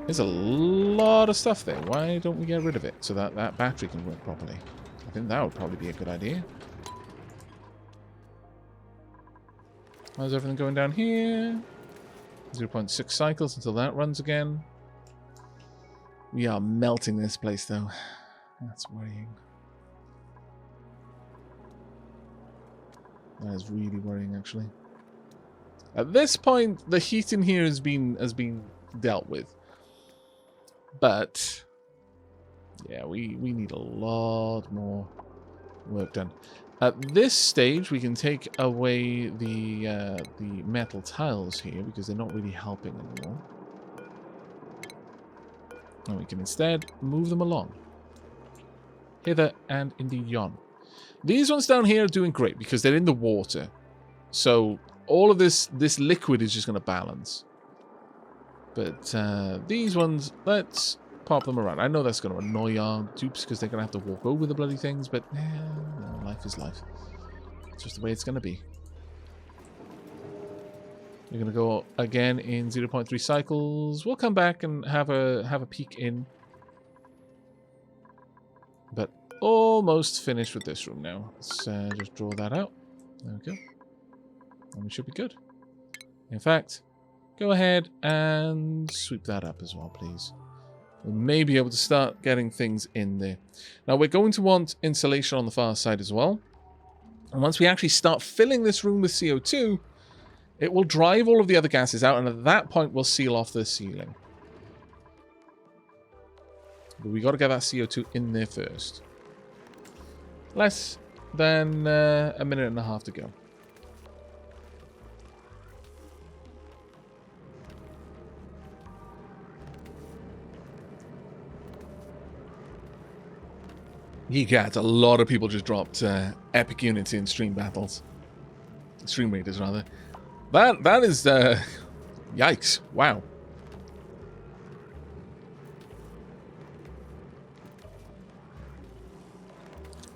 There's a lot of stuff there. Why don't we get rid of it so that that battery can work properly? I think that would probably be a good idea. How's everything going down here? 0.6 cycles until that runs again. We are melting this place, though. That's worrying. That is really worrying, actually. At this point, the heat in here has been dealt with. But yeah, we need a lot more work done. At this stage, we can take away the metal tiles here because they're not really helping anymore. And we can instead move them along. Hither and indeed yon. These ones down here are doing great because they're in the water. So all of this liquid is just going to balance. But these ones, let's pop them around. I know that's going to annoy our dupes because they're going to have to walk over the bloody things, but no, life is life. It's just the way it's going to be. We're going to go again in 0.3 cycles. We'll come back and have a peek in. But almost finished with this room now. Let's just draw that out. There we go. And we should be good. In fact, go ahead and sweep that up as well, please. We may be able to start getting things in there. Now, we're going to want insulation on the far side as well. And once we actually start filling this room with CO2, it will drive all of the other gases out, and at that point, we'll seal off the ceiling. But we got to get that CO2 in there first. Less than a minute and a half to go. Yeah, a lot of people just dropped epic units in stream battles. Stream raiders, rather. That is... yikes. Wow.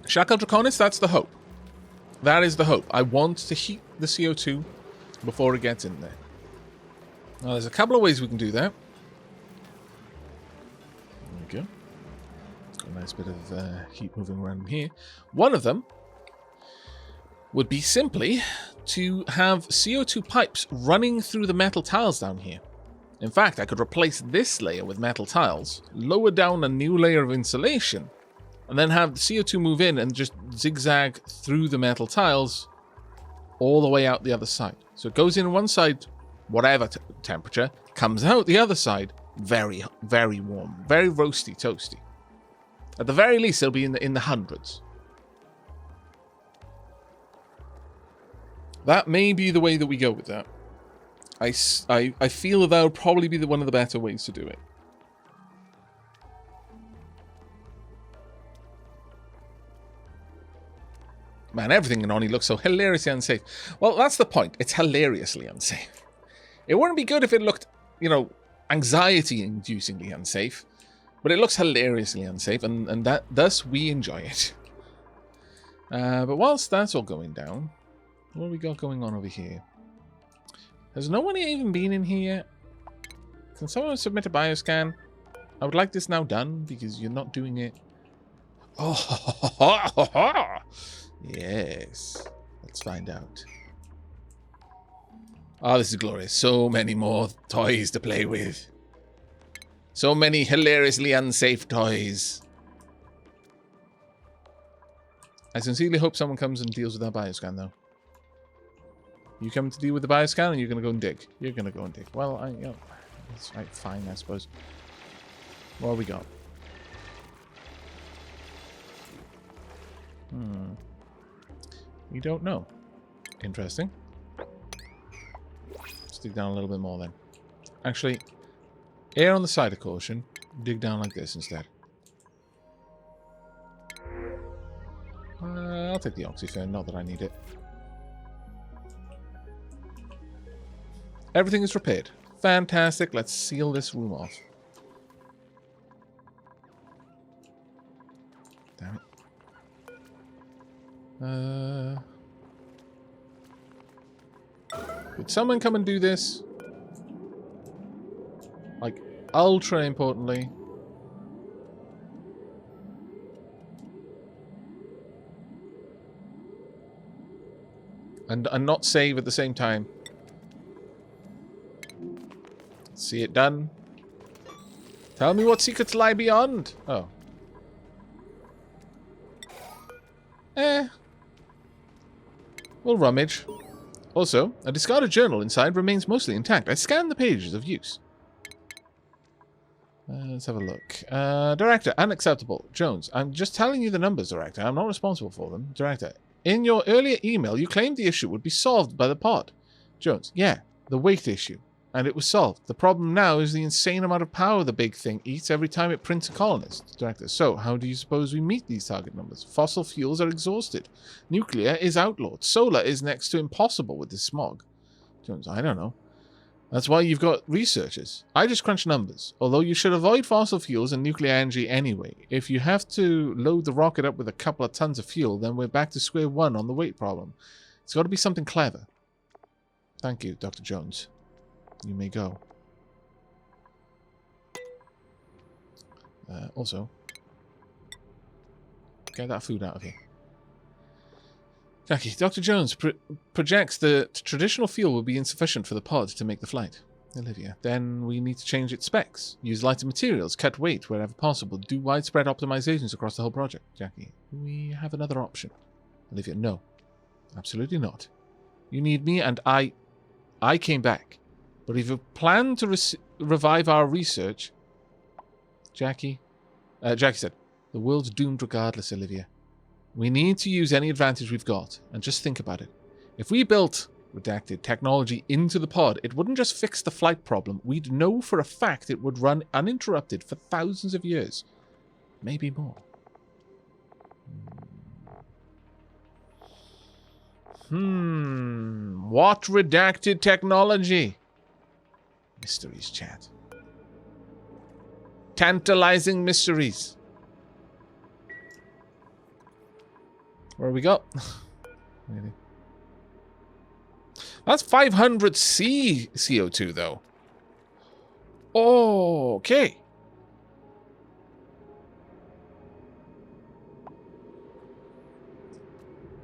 Shackle Draconis, that's the hope. That is the hope. I want to heat the CO2 before it gets in there. Now, there's a couple of ways we can do that. There we go. A nice bit of heat moving around here. One of them would be simply to have CO2 pipes running through the metal tiles down here. In fact, I could replace this layer with metal tiles, lower down a new layer of insulation, and then have the CO2 move in and just zigzag through the metal tiles all the way out the other side. So it goes in one side, whatever temperature, comes out the other side, very, very warm, very roasty, toasty. At the very least, it'll be in the hundreds. That may be the way that we go with that. I feel that would probably be one of the better ways to do it. Man, everything in Oni looks so hilariously unsafe. Well, that's the point. It's hilariously unsafe. It wouldn't be good if it looked, you know, anxiety-inducingly unsafe. But it looks hilariously unsafe, and thus we enjoy it. But whilst that's all going down, what have we got going on over here? Has no one even been in here yet? Can someone submit a bioscan? I would like this now done, because you're not doing it. Oh, yes. Let's find out. Oh, this is glorious. So many more toys to play with. So many hilariously unsafe toys. I sincerely hope someone comes and deals with that bioscan, though. You come to deal with the bioscan, and you're going to go and dig. You're going to go and dig. Well, you know, that's right, fine, I suppose. What have we got? We don't know. Interesting. Let's dig down a little bit more, then. Actually... err on the side of caution. Dig down like this instead. I'll take the oxyfen, not that I need it. Everything is repaired. Fantastic. Let's seal this room off. Damn it. Would someone come and do this? Like, ultra importantly. And not save at the same time. See it done. Tell me what secrets lie beyond. Oh. We'll rummage. Also, a discarded journal inside remains mostly intact. I scanned the pages of use. Let's have a look. Director, unacceptable. Jones, I'm just telling you the numbers, Director. I'm not responsible for them. Director, in your earlier email, you claimed the issue would be solved by the pod. Jones, yeah, the weight issue. And it was solved. The problem now is the insane amount of power the big thing eats every time it prints a colonist. Director, so how do you suppose we meet these target numbers? Fossil fuels are exhausted. Nuclear is outlawed. Solar is next to impossible with this smog. Jones, I don't know. That's why you've got researchers. I just crunch numbers. Although you should avoid fossil fuels and nuclear energy anyway. If you have to load the rocket up with a couple of tons of fuel, then we're back to square one on the weight problem. It's got to be something clever. Thank you, Dr. Jones. You may go. Also, get that food out of here. Jackie, Dr. Jones projects that traditional fuel will be insufficient for the pod to make the flight. Olivia, then we need to change its specs. Use lighter materials, cut weight wherever possible, do widespread optimizations across the whole project. Jackie, we have another option. Olivia, no. Absolutely not. You need me and I came back. But if you plan to revive our research... Jackie said, the world's doomed regardless, Olivia. We need to use any advantage we've got. And just think about it. If we built, redacted, technology into the pod, it wouldn't just fix the flight problem. We'd know for a fact it would run uninterrupted for thousands of years. Maybe more. What redacted technology? Mysteries, chat. Tantalizing mysteries. Where we go? Really? That's 500 C CO2, though. Oh, okay.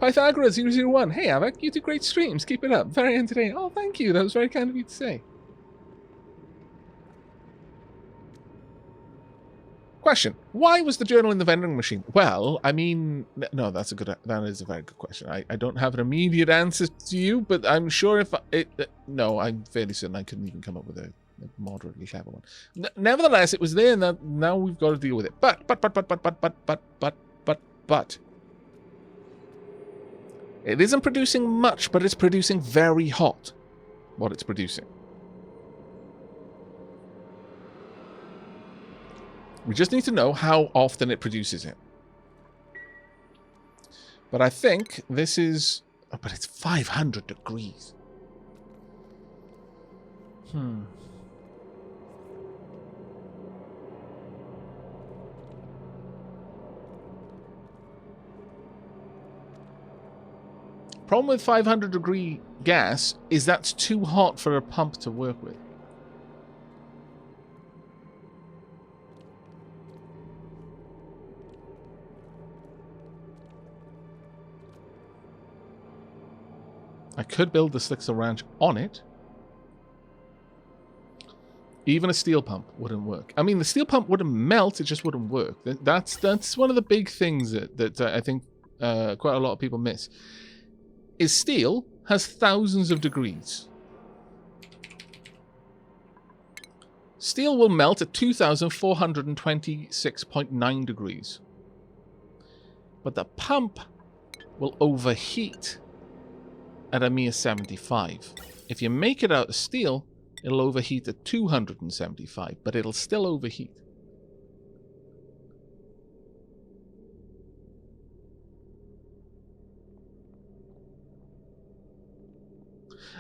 Pythagoras001. Hey, Aavak, you do great streams. Keep it up. Very entertaining. Oh, thank you. That was very kind of you to say. Question: why was the journal in the vending machine? Well, I mean, no, that is a very good question. I don't have an immediate answer to you, but I'm sure if no, I'm fairly certain I couldn't even come up with a moderately clever one. Nevertheless, it was there, and now we've got to deal with it. But, it isn't producing much, but it's producing very hot. What it's producing. We just need to know how often it produces it. But I think this is... Oh, but it's 500 degrees. Problem with 500 degree gas is that's too hot for a pump to work with. I could build the Slickster Ranch on it. Even a steel pump wouldn't work. I mean, the steel pump wouldn't melt, it just wouldn't work. That's one of the big things that I think quite a lot of people miss. Is steel has thousands of degrees. Steel will melt at 2,426.9 degrees. But the pump will overheat at a mere 75. If you make it out of steel, it'll overheat at 275, but it'll still overheat.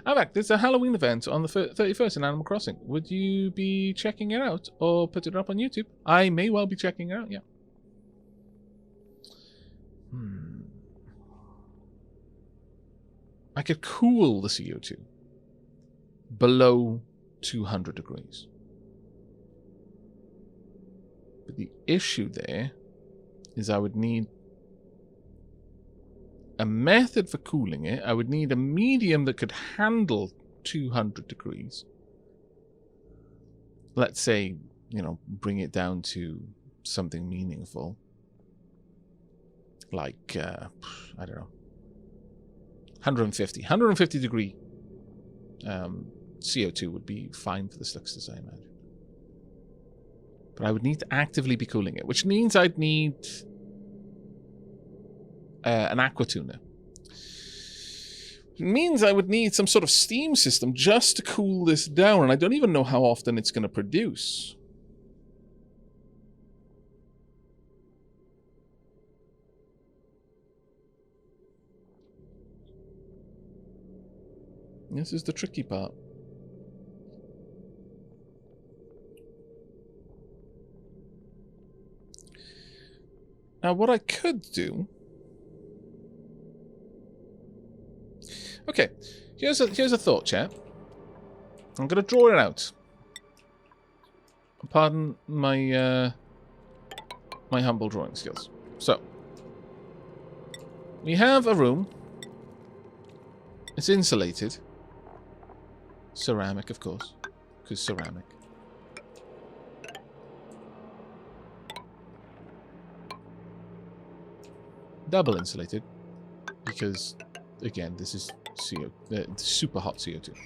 Aavak, there's a Halloween event on the 31st in Animal Crossing. Would you be checking it out or put it up on YouTube? I may well be checking it out, yeah. I could cool the CO2 below 200 degrees. But the issue there is I would need a method for cooling it. I would need a medium that could handle 200 degrees. Let's say, you know, bring it down to something meaningful. Like, I don't know, 150 degree CO2 would be fine for the Sluxus, I imagine. But I would need to actively be cooling it, which means I'd need an aqua tuner. It means I would need some sort of steam system just to cool this down, and I don't even know how often it's going to produce. This is the tricky part. Now, what I could do... Okay, here's a thought, chat. I'm going to draw it out. Pardon my my humble drawing skills. So, we have a room. It's insulated. Ceramic, of course, because ceramic. Double insulated, because, again, this is super hot CO2.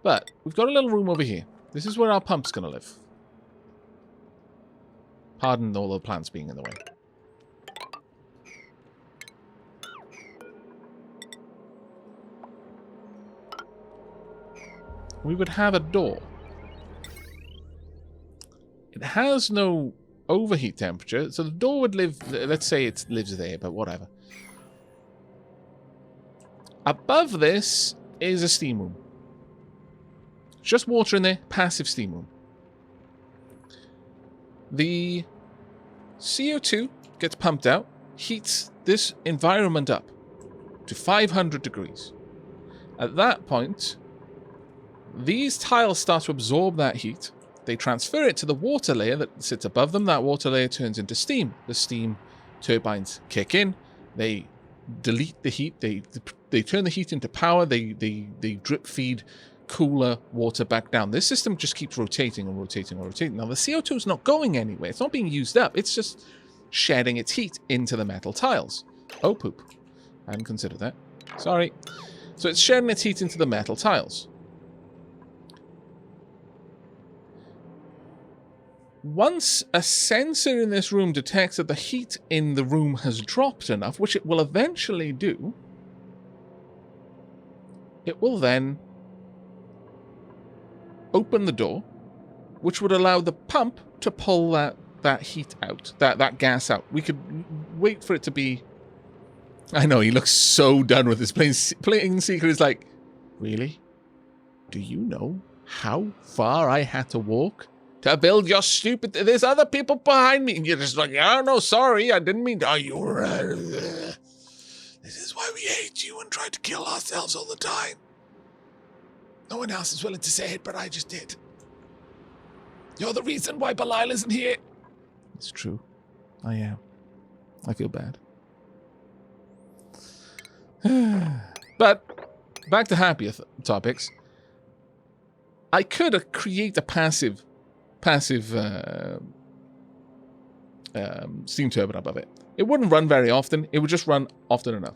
But we've got a little room over here. This is where our pump's going to live. Pardon all the plants being in the way. We would have a door. It has no overheat temperature, so the door would live... Let's say it lives there, but whatever. Above this is a steam room. Just water in there, passive steam room. The CO2 gets pumped out, heats this environment up to 500 degrees. At that point, these tiles start to absorb that heat. They transfer it to the water layer that sits above them. That water layer turns into steam. The steam turbines kick in. They delete the heat. They turn the heat into power. They drip feed cooler water back down. This system just keeps rotating and rotating and rotating. Now, the CO2 is not going anywhere. It's not being used up. It's just shedding its heat into the metal tiles. Oh, poop. I hadn't considered that. Sorry. So it's shedding its heat into the metal tiles. Once a sensor in this room detects that the heat in the room has dropped enough, which it will eventually do, it will then open the door, which would allow the pump to pull that heat out, that gas out. We could wait for it to be... I know, he looks so done with this. Playing Secret is like, really? Do you know how far I had to walk to build your stupid... There's other people behind me. And you're just like, oh, no, sorry. I didn't mean to... Oh, you were... This is why we hate you and try to kill ourselves all the time. No one else is willing to say it, but I just did. You're the reason why Belial isn't here. It's true. I am. I feel bad. But, back to happier topics. I could create a passive steam turbine above it. It wouldn't run very often. It would just run often enough.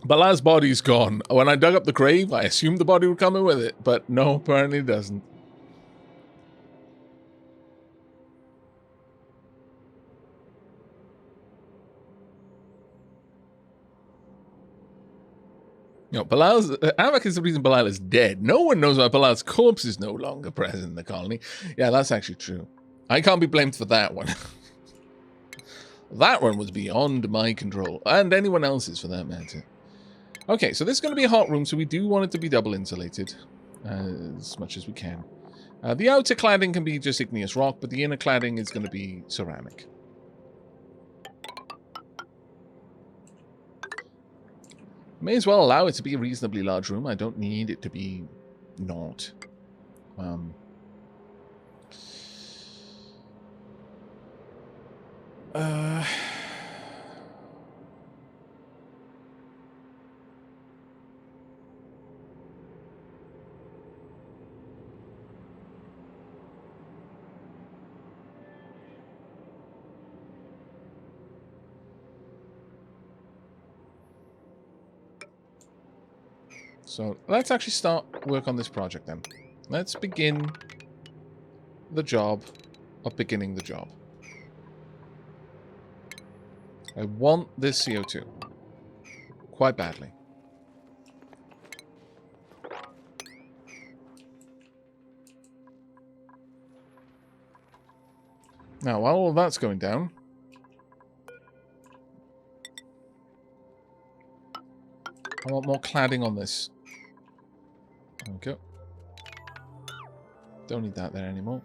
Belial's body's gone. When I dug up the grave, I assumed the body would come in with it, but no, apparently it doesn't. You know, Aavak is the reason Belial is dead. No one knows why Belial's corpse is no longer present in the colony. Yeah, that's actually true. I can't be blamed for that one. That one was beyond my control, and anyone else's for that matter. Okay, so this is going to be a hot room, so we do want it to be double insulated as much as we can. The outer cladding can be just igneous rock, but the inner cladding is going to be ceramic. May as well allow it to be a reasonably large room. I don't need it to be not. So let's actually start work on this project then. Let's begin the job of beginning the job. I want this CO2 quite badly. Now, while all that's going down, I want more cladding on this. Okay. Don't need that there anymore.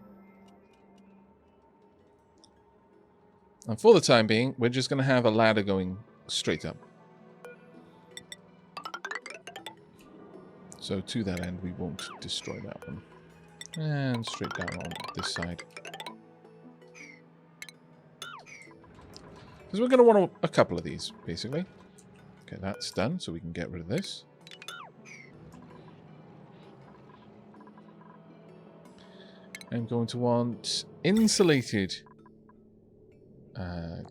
And for the time being, we're just going to have a ladder going straight up. So to that end, we won't destroy that one. And straight down on this side. Because we're going to want a couple of these, basically. Okay, that's done, so we can get rid of this. I'm going to want insulated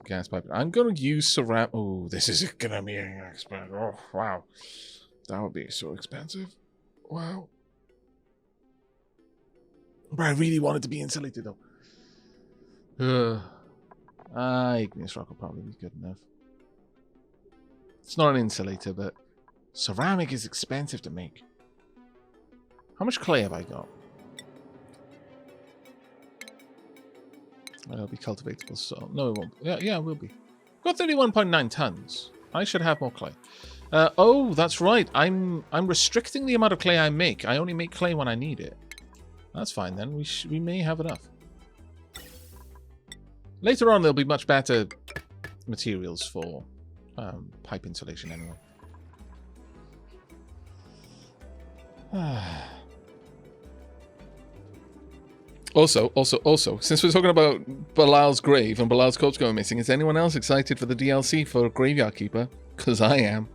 gas pipe. I'm going to use ceramic. Oh, this is going to be expensive. Oh, wow. That would be so expensive. Wow. But I really want it to be insulated, though. Igneous rock will probably be good enough. It's not an insulator, but ceramic is expensive to make. How much clay have I got? It'll be cultivatable soil. No, it won't. Yeah, it will be. I've got 31.9 tons. I should have more clay. Oh, that's right. I'm restricting the amount of clay I make. I only make clay when I need it. That's fine then. We may have enough. Later on, there'll be much better materials for pipe insulation anyway. Also, since we're talking about Bilal's grave and Bilal's corpse going missing, is anyone else excited for the DLC for Graveyard Keeper? Because I am.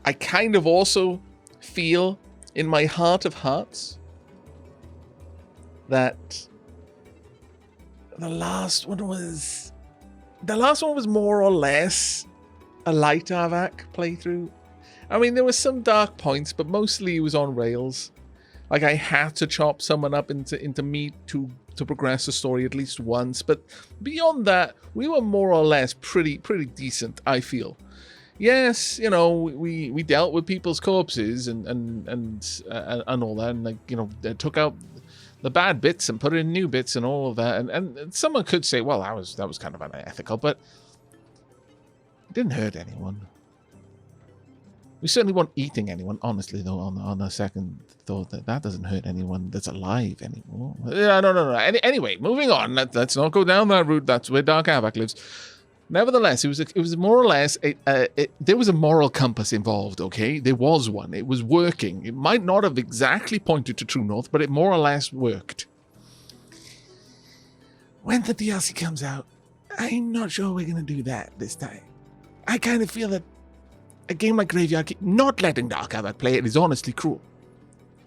I kind of also feel in my heart of hearts that the last one was more or less a light Aavak playthrough. I mean, there were some dark points, but mostly it was on rails. Like, I had to chop someone up into meat to progress the story at least once. But beyond that, we were more or less pretty decent, I feel. Yes, you know, we dealt with people's corpses and all that, and, like, you know, they took out the bad bits and put in new bits and all of that. And someone could say, well, that was kind of unethical, but it didn't hurt anyone. We certainly weren't eating anyone, honestly, though, on a second thought. That doesn't hurt anyone that's alive anymore. Yeah, no. Anyway, moving on. Let's not go down that route. That's where Dark Aavak lives. Nevertheless, it was more or less, there was a moral compass involved, okay? There was one. It was working. It might not have exactly pointed to True North, but it more or less worked. When the DLC comes out, I'm not sure we're going to do that this time. I kind of feel that a game like Graveyard Keeper, not letting Dark Aavak play it is honestly cruel.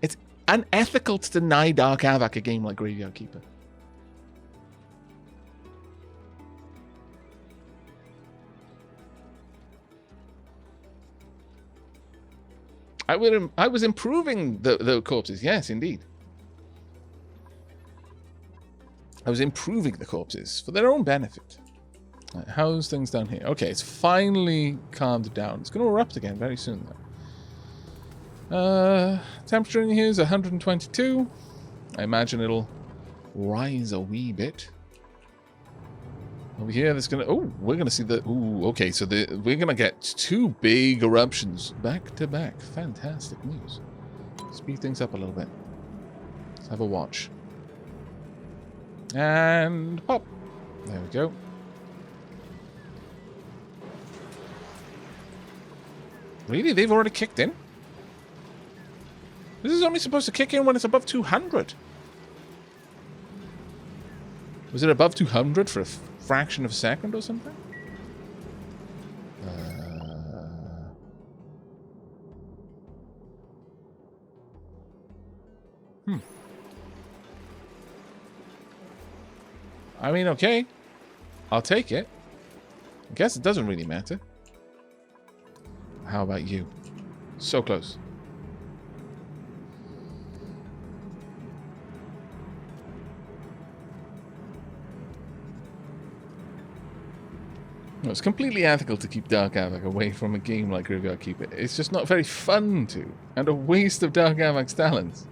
It's unethical to deny Dark Aavak a game like Graveyard Keeper. I was improving the corpses, yes, indeed. I was improving the corpses for their own benefit. Right, how's things down here? Okay, it's finally calmed down. It's going to erupt again very soon, though. Temperature in here is 122. I imagine it'll rise a wee bit. Over here, there's going to... Oh, we're going to see the... Ooh, okay, so we're going to get two big eruptions back to back. Fantastic news. Speed things up a little bit. Let's have a watch. And pop. There we go. Really? They've already kicked in? This is only supposed to kick in when it's above 200. Was it above 200 for a fraction of a second or something? I mean, okay. I'll take it. I guess it doesn't really matter. How about you? So close. No, it's completely ethical to keep Dark Aavak away from a game like Graveyard Keeper. It's just not very fun to, and a waste of Dark Aavak's talents.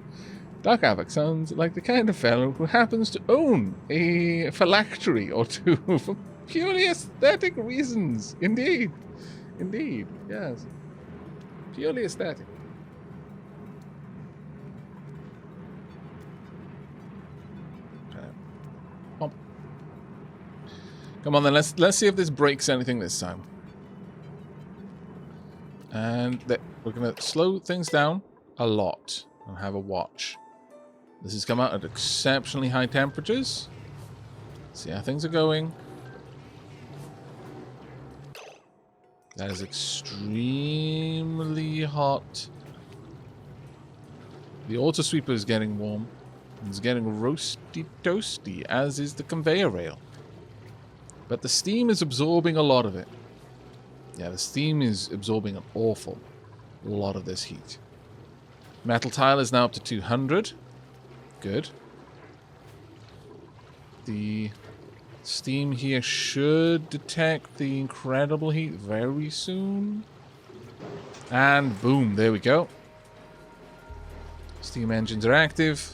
Dark Aavak sounds like the kind of fellow who happens to own a phylactery or two for purely aesthetic reasons. Indeed. Indeed, yes. Purely aesthetic. Come on then, let's see if this breaks anything this time. And we're going to slow things down a lot and have a watch. This has come out at exceptionally high temperatures. See how things are going. That is extremely hot. The auto sweeper is getting warm. It's getting roasty toasty, as is the conveyor rail. But the steam is absorbing a lot of it. Yeah, the steam is absorbing an awful lot of this heat. Metal tile is now up to 200. Good. The steam here should detect the incredible heat very soon. And boom, there we go. Steam engines are active.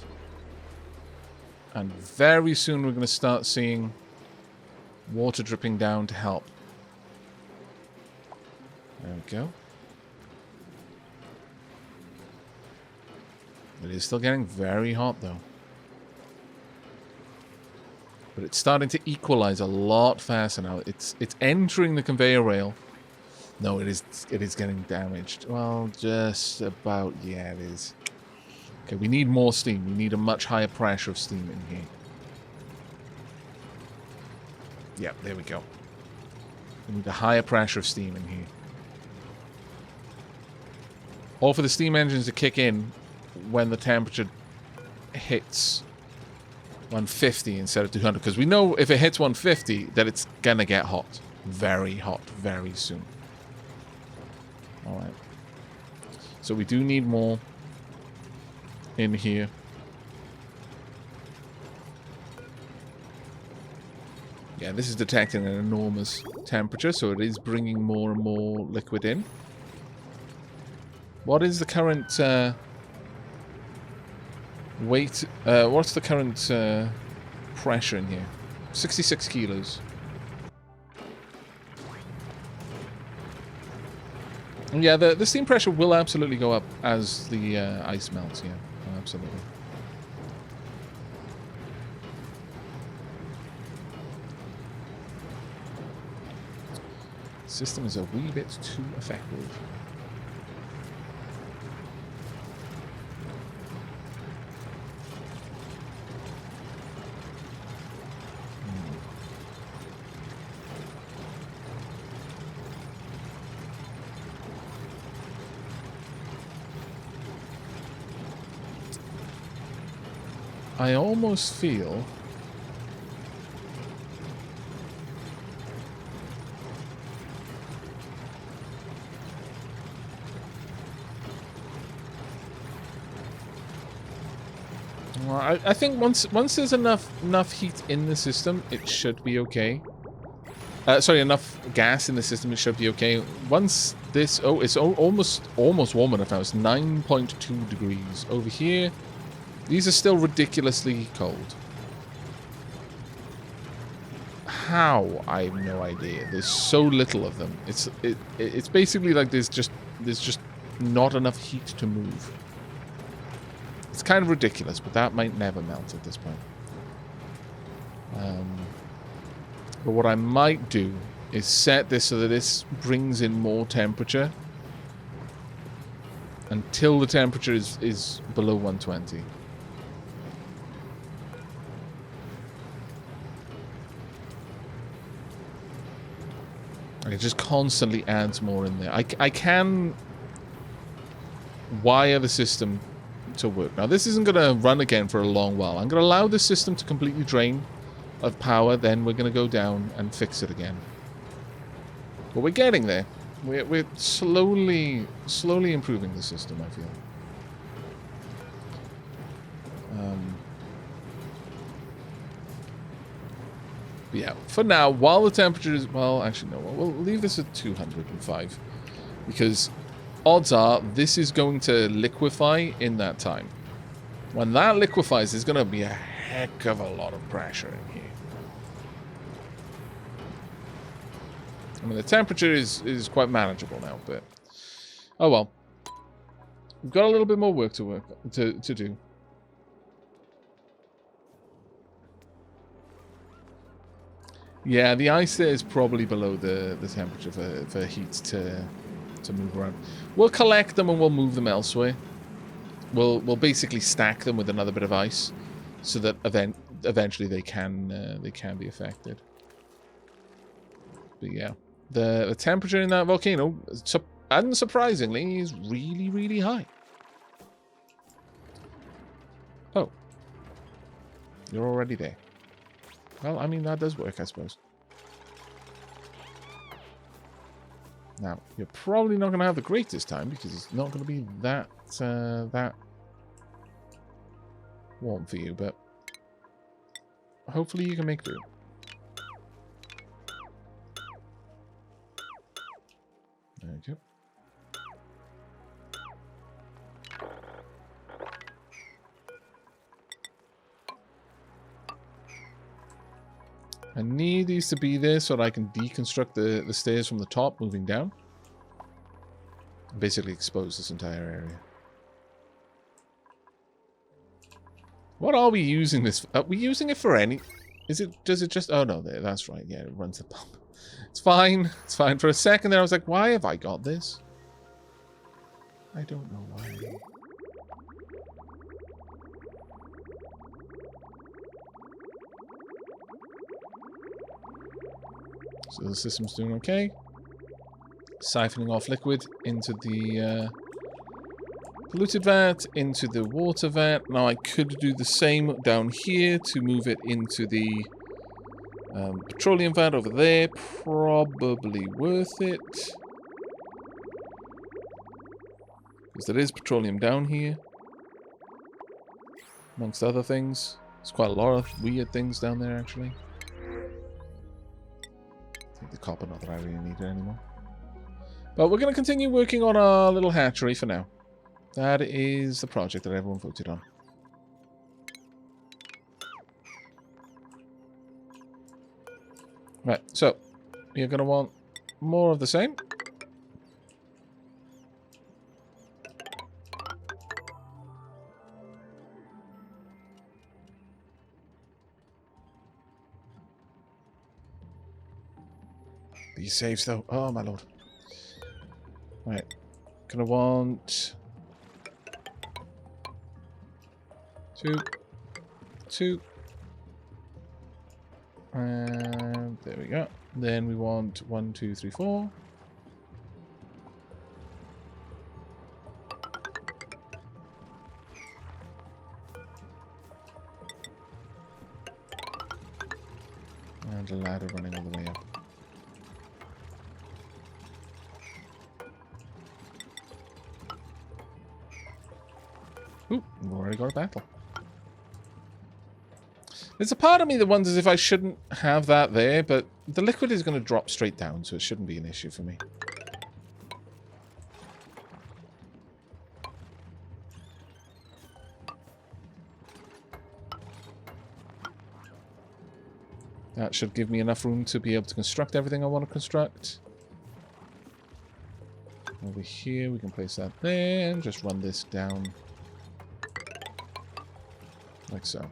And very soon we're going to start seeing water dripping down to help. There we go. It is still getting very hot though. But it's starting to equalize a lot faster now. It's entering the conveyor rail. No, it is getting damaged. Well, just about, yeah, it is. Okay, we need more steam. We need a much higher pressure of steam in here. Yep, there we go. We need a higher pressure of steam in here. Or for the steam engines to kick in when the temperature hits 150 instead of 200. Because we know if it hits 150 that it's going to get hot. Very hot, very soon. Alright. So we do need more in here. Yeah, this is detecting an enormous temperature, so it is bringing more and more liquid in. What is the current weight? What's the current pressure in here? 66 kilos. And yeah, the steam pressure will absolutely go up as the ice melts. Yeah, absolutely. System is a wee bit too effective. I almost feel I think once there's enough heat in the system, it should be okay. Sorry, enough gas in the system, it should be okay. Once this, it's almost warm enough now. It's 9.2 degrees over here. These are still ridiculously cold. How? I have no idea. There's so little of them. It's basically like there's just not enough heat to move. It's kind of ridiculous, but that might never melt at this point. But what I might do is set this so that this brings in more temperature until the temperature is below 120. And it just constantly adds more in there. I can wire the system to work. Now, this isn't going to run again for a long while. I'm going to allow the system to completely drain of power, then we're going to go down and fix it again. But we're getting there. We're slowly improving the system, I feel. But yeah, for now, while the temperature is... Well, actually, no. We'll leave this at 205. Because odds are this is going to liquefy in that time. When that liquefies, there's going to be a heck of a lot of pressure in here. I mean, the temperature is quite manageable now, but... Oh well. We've got a little bit more work to do. Yeah, the ice there is probably below the temperature for heat to move around. We'll collect them and we'll move them elsewhere. We'll basically stack them with another bit of ice, so that eventually they can be affected. But yeah, the temperature in that volcano, unsurprisingly, is really, really high. Oh, you're already there. Well, I mean, that does work, I suppose. Now, you're probably not going to have the greatest time, because it's not going to be that warm for you, but hopefully you can make do. There we go. I need these to be there so that I can deconstruct the stairs from the top moving down. Basically expose this entire area. What are we using this? Are we using it for any... Does it just... Oh no, there, that's right. Yeah, it runs the pump. It's fine. It's fine. For a second there I was like, why have I got this? I don't know why. So the system's doing okay. Siphoning off liquid into the polluted vat, into the water vat. Now I could do the same down here to move it into the petroleum vat over there. Probably worth it. Because there is petroleum down here. Amongst other things. There's quite a lot of weird things down there, actually. I think the copper, not that I really need it anymore. But we're going to continue working on our little hatchery for now. That is the project that everyone voted on. Right, so you're going to want more of the same. These saves though. Oh my lord. Right. Gonna want 2. And there we go. Then we want 1, 2, 3, 4. And a ladder running all the way up. Ooh, we've already got a battle. There's a part of me that wonders if I shouldn't have that there, but the liquid is going to drop straight down, so it shouldn't be an issue for me. That should give me enough room to be able to construct everything I want to construct. Over here, we can place that there and just run this down. Like so.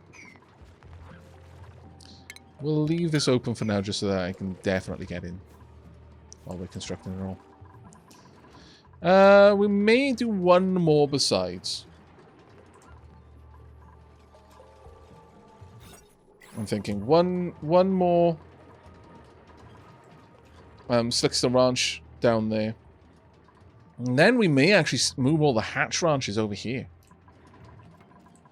We'll leave this open for now just so that I can definitely get in while we're constructing it all. We may do one more besides. I'm thinking one more Slickstone Ranch down there. And then we may actually move all the hatch ranches over here.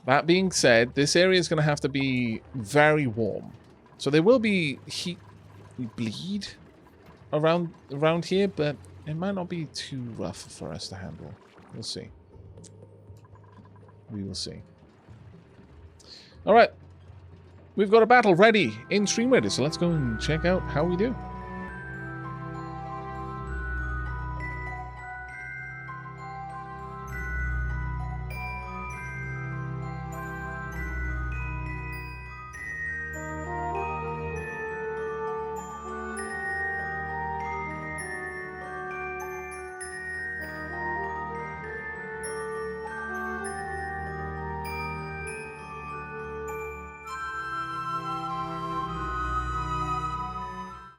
That being said, this area is going to have to be very warm. So there will be heat bleed around here, but it might not be too rough for us to handle. We'll see. We will see. Alright. We've got a battle ready in Stream Ready, so let's go and check out how we do.